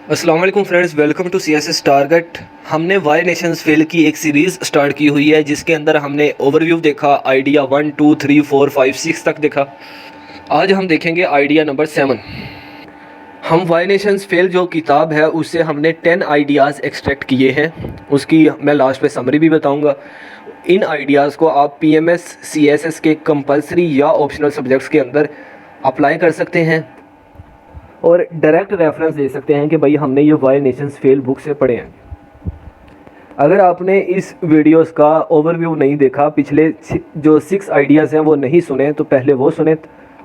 अस्सलाम वालेकुम friends, welcome to CSS target. हमने वाई नेशंस फेल की एक सीरीज़ स्टार्ट की हुई है जिसके अंदर हमने ओवरव्यू देखा, आइडिया 1 2 3 4 5 6 तक देखा। आज हम देखेंगे आइडिया नंबर 7। हम वाई नेशंस फेल जो किताब है उससे हमने 10 आइडियाज़ एक्सट्रैक्ट किए हैं। उसकी मैं लास्ट पे समरी भी बताऊंगा। इन आइडियाज़ को आप पीएमएस सीएसएस के कंपलसरी या ऑप्शनल सब्जेक्ट्स के अंदर अप्लाई कर सकते हैं और डायरेक्ट रेफरेंस दे सकते हैं कि भाई हमने ये वाई नेशंस फेल बुक से पढ़े हैं। अगर आपने इस वीडियोस का ओवरव्यू नहीं देखा, पिछले जो 6 आइडियाज़ हैं वो नहीं सुने, तो पहले वो सुने।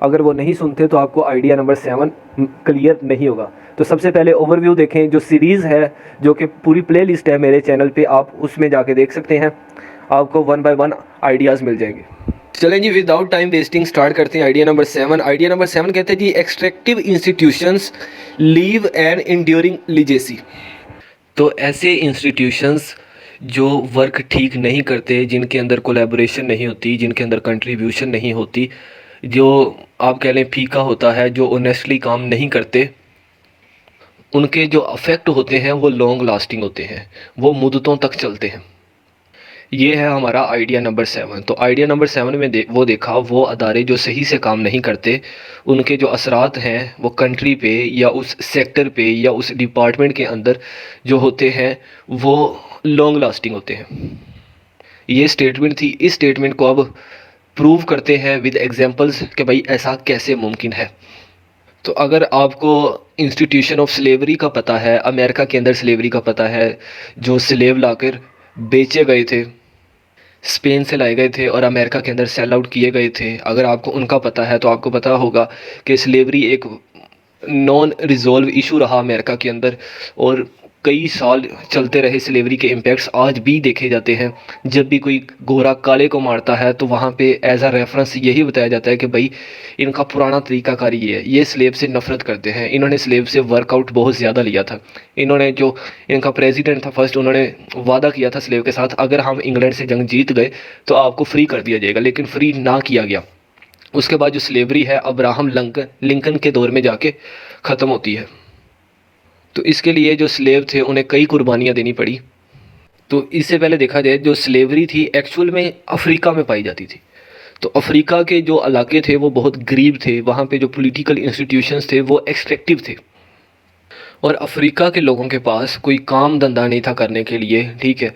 अगर वो नहीं सुनते तो आपको आइडिया नंबर 7 क्लियर नहीं होगा। तो सबसे पहले ओवरव्यू देखें। जो सीरीज़ है, जो कि पूरी प्ले लिस्ट है मेरे चैनल पे, आप उसमें जाके देख सकते हैं। आपको 1 बाय 1 आइडियाज़ मिल जाएंगे। चलें जी, विदाउट टाइम वेस्टिंग स्टार्ट करते हैं आइडिया नंबर 7। आइडिया नंबर 7 कहते हैं जी, extractive institutions leave an enduring legacy. तो ऐसे इंस्टीट्यूशंस जो वर्क ठीक नहीं करते, जिनके अंदर कोलैबोरेशन नहीं होती, जिनके अंदर कंट्रीब्यूशन नहीं होती, जो आप कह लें फीका होता है, जो ऑनेस्टली काम नहीं करते, उनके जो अफेक्ट होते हैं वो लॉन्ग लास्टिंग होते हैं, वो मुद्दतों तक चलते हैं। ये है हमारा आइडिया नंबर 7। तो आइडिया नंबर 7 में वो देखा, वो अदारे जो सही से काम नहीं करते, उनके जो असरात हैं वो कंट्री पे या उस सेक्टर पे या उस डिपार्टमेंट के अंदर जो होते हैं वो लॉन्ग लास्टिंग होते हैं। ये स्टेटमेंट थी। इस स्टेटमेंट को अब प्रूव करते हैं विद एग्जांपल्स कि भाई ऐसा कैसे मुमकिन है। तो अगर आपको इंस्टीट्यूशन ऑफ स्लेवरी का पता है, अमेरिका के अंदर स्लेवरी का पता है, जो स्लेव लाकर बेचे गए थे, स्पेन से लाए गए थे और अमेरिका के अंदर सेल आउट किए गए थे, अगर आपको उनका पता है तो आपको पता होगा कि स्लेवरी एक नॉन रिजॉल्व इशू रहा अमेरिका के अंदर, और कई साल चलते रहे। स्लेवरी के इम्पैक्ट्स आज भी देखे जाते हैं। जब भी कोई गोरा काले को मारता है तो वहाँ पे एज अ रेफरेंस यही बताया जाता है कि भाई इनका पुराना तरीकाकार ये है, ये स्लेव से नफ़रत करते हैं, इन्होंने स्लेव से वर्कआउट बहुत ज़्यादा लिया था। इन्होंने जो इनका प्रेसिडेंट था फर्स्ट, उन्होंने वादा किया था स्लेव के साथ, अगर हम इंग्लैंड से जंग जीत गए तो आपको फ्री कर दिया जाएगा, लेकिन फ्री ना किया गया। उसके बाद जो स्लेवरी है अब्राहम लिंकन के दौर में जाके ख़त्म होती है। तो इसके लिए जो स्लेव थे उन्हें कई कुर्बानियाँ देनी पड़ी। तो इससे पहले देखा जाए, जो स्लेवरी थी एक्चुअल में अफ्रीका में पाई जाती थी। तो अफ्रीका के जो इलाके थे वो बहुत गरीब थे, वहाँ पे जो पॉलिटिकल इंस्टीट्यूशंस थे वो एक्सट्रैक्टिव थे, और अफ्रीका के लोगों के पास कोई काम धंधा नहीं था करने के लिए। ठीक है,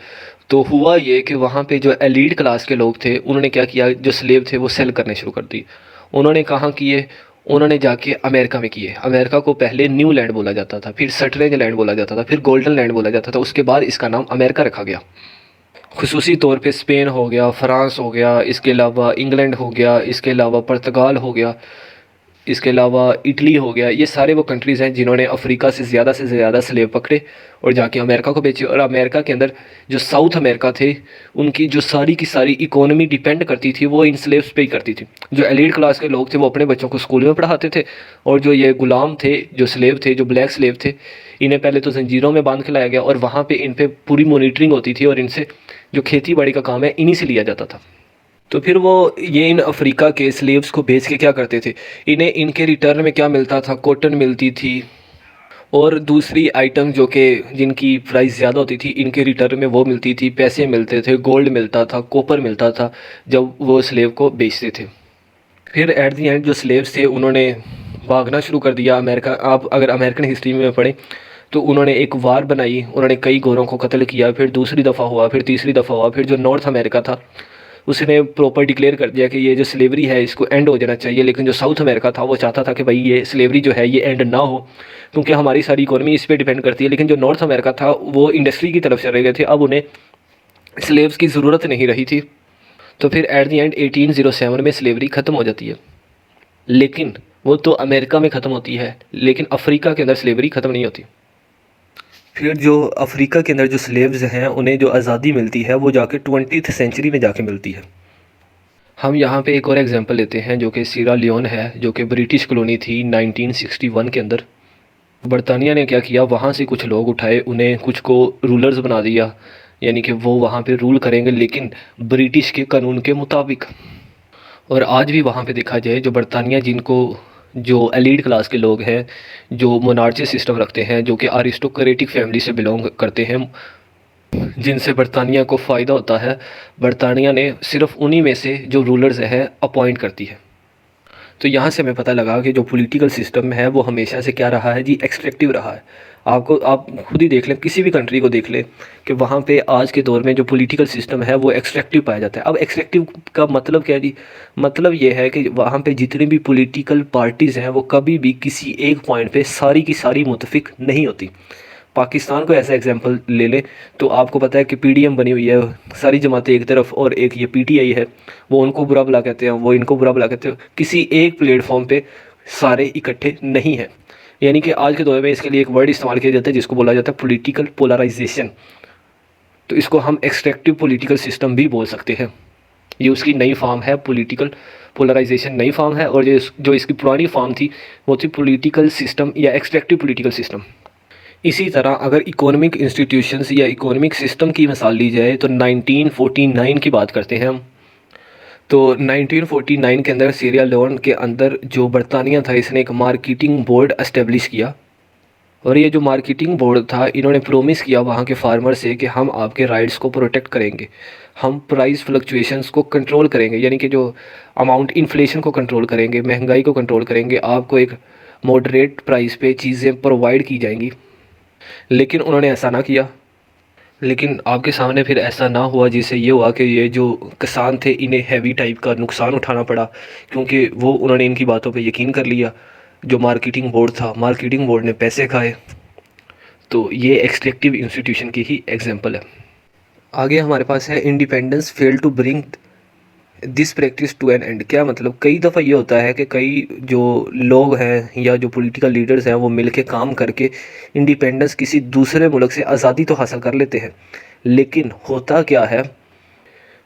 तो हुआ ये कि वहाँ पे जो एलीट क्लास के लोग थे उन्होंने क्या किया, जो स्लेव थे वो सेल करने शुरू कर दी। उन्होंने कहाँ किए, उन्होंने जाके अमेरिका में किए। अमेरिका को पहले न्यू लैंड बोला जाता था, फिर सटरेंज लैंड बोला जाता था, फिर गोल्डन लैंड बोला जाता था, उसके बाद इसका नाम अमेरिका रखा गया। खुसूसी तौर पे स्पेन हो गया, फ्रांस हो गया, इसके अलावा इंग्लैंड हो गया, इसके अलावा पुर्तगाल हो गया, इसके अलावा इटली हो गया। ये सारे वो कंट्रीज़ हैं जिन्होंने अफ्रीका से ज़्यादा स्लेव पकड़े और जाके अमेरिका को बेचे। और अमेरिका के अंदर जो साउथ अमेरिका थे, उनकी जो सारी की सारी इकोनॉमी डिपेंड करती थी वो इन स्लेव्स पे ही करती थी। जो एलीट क्लास के लोग थे वो अपने बच्चों को स्कूल में पढ़ाते थे, और जो ये गुलाम थे, जो स्लेव थे, जो ब्लैक स्लेव थे, इन्हें पहले तो जंजीरों में बांध के लाया गया और वहाँ पर इन पर पूरी मोनिटरिंग होती थी, और इनसे जो खेती बाड़ी का काम है इन्हीं से लिया जाता था। तो फिर वो ये इन अफ्रीका के स्लेव्स को बेच के क्या करते थे, इन्हें इनके रिटर्न में क्या मिलता था, कॉटन मिलती थी, और दूसरी आइटम जो कि जिनकी प्राइस ज़्यादा होती थी, इनके रिटर्न में वो मिलती थी, पैसे मिलते थे, गोल्ड मिलता था, कॉपर मिलता था जब वो स्लेव को बेचते थे। फिर एट दी एंड जो स्लेव्स थे उन्होंने भागना शुरू कर दिया अमेरिका। आप अगर अमेरिकन हिस्ट्री में पढ़ें तो उन्होंने एक वार बनाई, उन्होंने कई गोरों को कत्ल किया, फिर दूसरी दफ़ा हुआ, फिर तीसरी दफ़ा हुआ, फिर जो नॉर्थ अमेरिका था उसने प्रॉपर डिक्लेयर कर दिया कि ये जो स्लेवरी है इसको एंड हो जाना चाहिए। लेकिन जो साउथ अमेरिका था वो चाहता था कि भाई ये स्लेवरी जो है ये एंड ना हो, क्योंकि हमारी सारी इकोनॉमी इस पर डिपेंड करती है। लेकिन जो नॉर्थ अमेरिका था वो इंडस्ट्री की तरफ चले गए थे, अब उन्हें स्लेव्स की ज़रूरत नहीं रही थी। तो फिर एट दी एंड 1807 में स्लेवरी ख़त्म हो जाती है। लेकिन वो तो अमेरिका में ख़त्म होती है, लेकिन अफ्रीका के अंदर स्लेवरी ख़त्म नहीं होती। फिर जो अफ्रीका के अंदर जो स्लेव्स हैं उन्हें जो आज़ादी मिलती है वो जाके 20th सेंचुरी में जाके मिलती है। हम यहाँ पे एक और एग्जांपल लेते हैं जो कि सीरा लियोन है, जो कि ब्रिटिश कॉलोनी थी 1961 के अंदर। बरतानिया ने क्या किया, वहाँ से कुछ लोग उठाए, उन्हें कुछ को रूलर्स बना दिया, यानी कि वो वहाँ पे रूल करेंगे लेकिन ब्रिटिश के कानून के मुताबिक। और आज भी वहाँ पे देखा जाए जो बरतानिया जिनको जो एलीट क्लास के लोग हैं, जो मोनार्ची सिस्टम रखते हैं, जो कि अरिस्टोक्रेटिक फैमिली से बिलोंग करते हैं, जिनसे बरतानिया को फ़ायदा होता है, बरतानिया ने सिर्फ उन्हीं में से जो रूलर्स है अपॉइंट करती है। तो यहाँ से हमें पता लगा कि जो पॉलिटिकल सिस्टम है वो हमेशा से क्या रहा है जी, एक्सट्रैक्टिव रहा है। आप खुद ही देख लें, किसी भी कंट्री को देख लें कि वहाँ पे आज के दौर में जो पॉलिटिकल सिस्टम है वो एक्सट्रैक्टिव पाया जाता है। अब एक्सट्रैक्टिव का मतलब क्या है जी? मतलब ये है कि वहाँ पे जितनी भी पॉलिटिकल पार्टीज़ हैं वो कभी भी किसी एक पॉइंट पे सारी की सारी मुत्तफिक नहीं होती। पाकिस्तान को ऐसा एग्जांपल ले लें तो आपको पता है कि पीडीएम बनी हुई है, सारी जमातें एक तरफ, और एक ये पीटीआई है, वो उनको बुरा भला कहते हैं, वो इनको बुरा भला कहते हैं। किसी एक प्लेटफॉर्म पे सारे इकट्ठे नहीं हैं। यानी कि आज के दौर में इसके लिए एक वर्ड इस्तेमाल किया जाता है जिसको बोला जाता है पॉलिटिकल पोलराइजेशन। तो इसको हम एक्सट्रैक्टिव पॉलिटिकल सिस्टम भी बोल सकते हैं। ये उसकी नई फॉर्म है, पॉलिटिकल पोलराइजेशन नई फॉर्म है, और जो इसकी पुरानी फॉर्म थी वो थी पॉलिटिकल सिस्टम या एक्सट्रैक्टिव पॉलिटिकल सिस्टम। इसी तरह अगर इकोनॉमिक इंस्टीट्यूशंस या इकोनॉमिक सिस्टम की मिसाल ली जाए तो 1949 की बात करते हैं हम। तो 1949 के अंदर सीरिया लोन के अंदर जो बरतानिया था, इसने एक मार्केटिंग बोर्ड इस्टेब्लिश किया, और ये जो मार्केटिंग बोर्ड था, इन्होंने प्रोमिस किया वहाँ के फार्मर से कि हम आपके राइट्स को प्रोटेक्ट करेंगे, हम प्राइस फ्लक्चुएशंस को कंट्रोल करेंगे, यानी कि जो अमाउंट इन्फ्लेशन को कंट्रोल करेंगे, महंगाई को कंट्रोल करेंगे, आपको एक मॉडरेट प्राइस पे चीज़ें प्रोवाइड की जाएंगी। लेकिन उन्होंने ऐसा ना किया। लेकिन आपके सामने फिर ऐसा ना हुआ, जिससे ये हुआ कि ये जो किसान थे इन्हें हैवी टाइप का नुकसान उठाना पड़ा, क्योंकि वो उन्होंने इनकी बातों पे यकीन कर लिया। जो मार्केटिंग बोर्ड था, मार्केटिंग बोर्ड ने पैसे खाए। तो ये एक्सट्रैक्टिव इंस्टीट्यूशन की ही एग्जांपल है। आगे हमारे पास है independence fail to bring this practice to an end. क्या मतलब, कई दफ़ा ये होता है कि कई जो लोग हैं या जो पॉलिटिकल लीडर्स हैं वो मिलके काम करके इंडिपेंडेंस किसी दूसरे मुल्क से आज़ादी तो हासिल कर लेते हैं, लेकिन होता क्या है,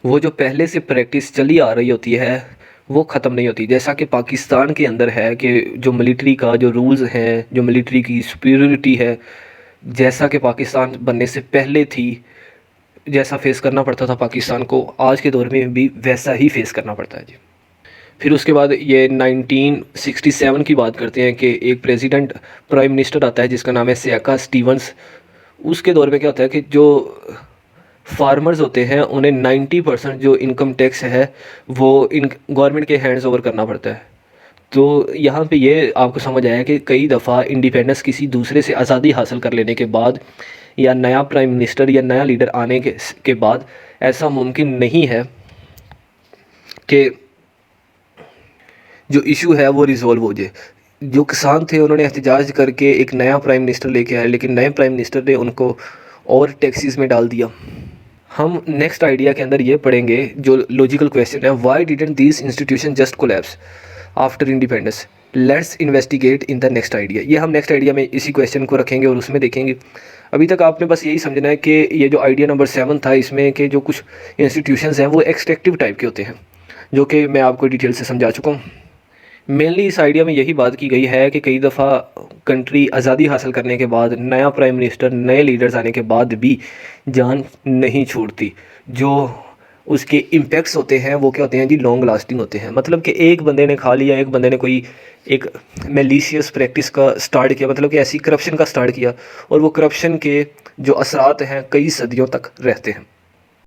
वो जो पहले से प्रैक्टिस चली आ रही होती है वो ख़त्म नहीं होती। जैसा कि पाकिस्तान के अंदर है कि जो मिलिट्री का जो रूल्स हैं, जो मिलिट्री की सुपीरियरिटी है, जैसा कि पाकिस्तान बनने से पहले थी, जैसा फेस करना पड़ता था पाकिस्तान को, आज के दौर में भी वैसा ही फेस करना पड़ता है जी। फिर उसके बाद ये 1967 की बात करते हैं कि एक प्रेसिडेंट प्राइम मिनिस्टर आता है जिसका नाम है सियाका स्टीवंस। उसके दौर में क्या होता है कि जो फार्मर्स होते हैं उन्हें 90% जो इनकम टैक्स है वो इन गवर्नमेंट के हैंड्स ओवर करना पड़ता है। तो यहाँ पे ये आपको समझ आया कि कई दफ़ा इंडिपेंडेंस किसी दूसरे से आज़ादी हासिल कर लेने के बाद, या नया प्राइम मिनिस्टर या नया लीडर आने के बाद ऐसा मुमकिन नहीं है कि जो इशू है वो रिज़ॉल्व हो जाए। जो किसान थे उन्होंने एहतजाज करके एक नया प्राइम मिनिस्टर लेके आए, लेकिन नए प्राइम मिनिस्टर ने उनको और टैक्सेस में डाल दिया। हम नेक्स्ट आइडिया के अंदर ये पढ़ेंगे, जो लॉजिकल क्वेश्चन है, why didn't this institution just collapse after independence, let's investigate in the next idea. ये हम नेक्स्ट आइडिया में इसी क्वेश्चन को रखेंगे और उसमें देखेंगे। अभी तक आपने बस यही समझना है कि ये जो आइडिया नंबर 7 था, इसमें के जो कुछ इंस्टीट्यूशंस हैं वो एक्सट्रैक्टिव टाइप के होते हैं, जो कि मैं आपको डिटेल से समझा चुका हूँ। मेनली इस आइडिया में यही बात की गई है कि कई दफ़ा कंट्री आज़ादी हासिल करने के बाद, नया प्राइम मिनिस्टर, नए लीडर्स आने के बाद भी जान नहीं छूटती। जो उसके इम्पैक्ट्स होते हैं वो क्या होते हैं जी, लॉन्ग लास्टिंग होते हैं। मतलब कि एक बंदे ने खा लिया, एक बंदे ने कोई एक मेलिशियस प्रैक्टिस का स्टार्ट किया, मतलब कि ऐसी करप्शन का स्टार्ट किया, और वो करप्शन के जो असरात हैं कई सदियों तक रहते हैं।